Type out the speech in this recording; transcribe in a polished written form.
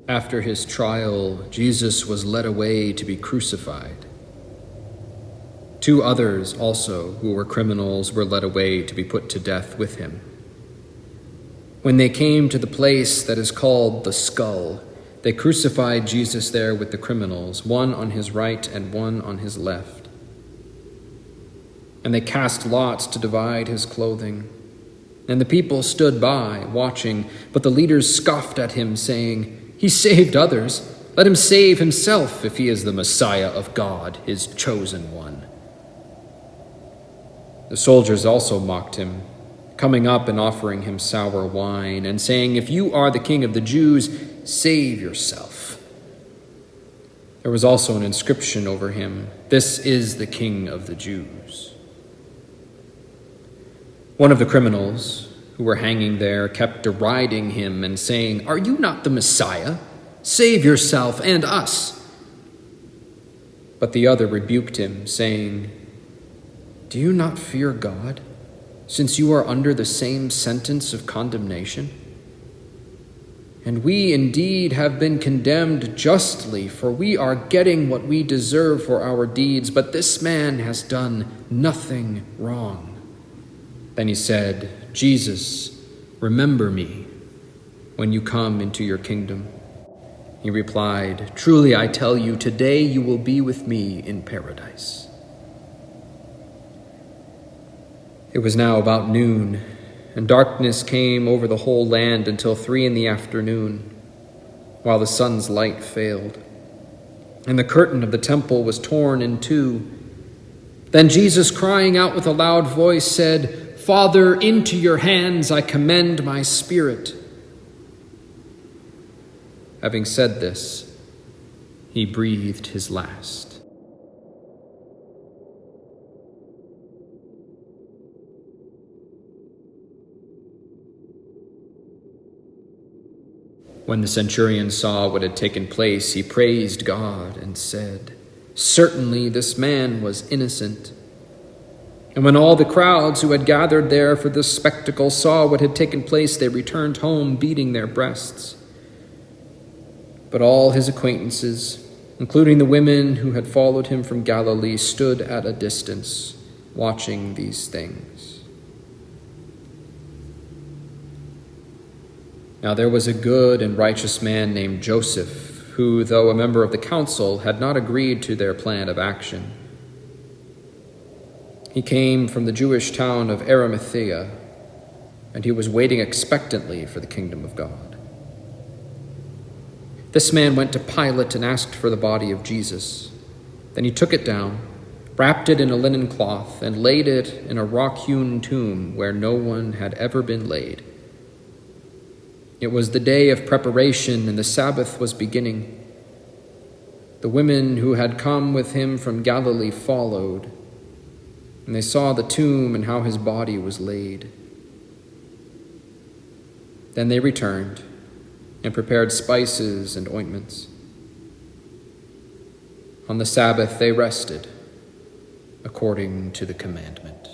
After his trial, Jesus was led away to be crucified. 2 others also, who were criminals, were led away to be put to death with him. When they came to the place that is called the Skull, they crucified Jesus there with the criminals, one on his right and one on his left. And they cast lots to divide his clothing. And the people stood by, watching, but the leaders scoffed at him, saying, "He saved others. Let him save himself if he is the Messiah of God, his chosen one." The soldiers also mocked him, coming up and offering him sour wine, and saying, "If you are the king of the Jews, save yourself." There was also an inscription over him, "This is the King of the Jews." One of the criminals who were hanging there kept deriding him and saying, "Are you not the Messiah? Save yourself and us." But the other rebuked him, saying, "Do you not fear God, since you are under the same sentence of condemnation? And we indeed have been condemned justly, for we are getting what we deserve for our deeds, but this man has done nothing wrong." Then he said, "Jesus, remember me when you come into your kingdom." He replied, "Truly I tell you, today you will be with me in paradise." It was now about noon, and darkness came over the whole land until 3 p.m, while the sun's light failed, and the curtain of the temple was torn in 2. Then Jesus, crying out with a loud voice, said, "Father, into your hands I commend my spirit." Having said this, he breathed his last. When the centurion saw what had taken place, he praised God and said, "Certainly this man was innocent." And when all the crowds who had gathered there for this spectacle saw what had taken place, they returned home beating their breasts. But all his acquaintances, including the women who had followed him from Galilee, stood at a distance, watching these things. Now there was a good and righteous man named Joseph, who, though a member of the council, had not agreed to their plan of action. He came from the Jewish town of Arimathea, and he was waiting expectantly for the kingdom of God. This man went to Pilate and asked for the body of Jesus. Then he took it down, wrapped it in a linen cloth, and laid it in a rock-hewn tomb where no one had ever been laid. It was the day of preparation, and the Sabbath was beginning. The women who had come with him from Galilee followed, and they saw the tomb and how his body was laid. Then they returned and prepared spices and ointments. On the Sabbath they rested according to the commandment.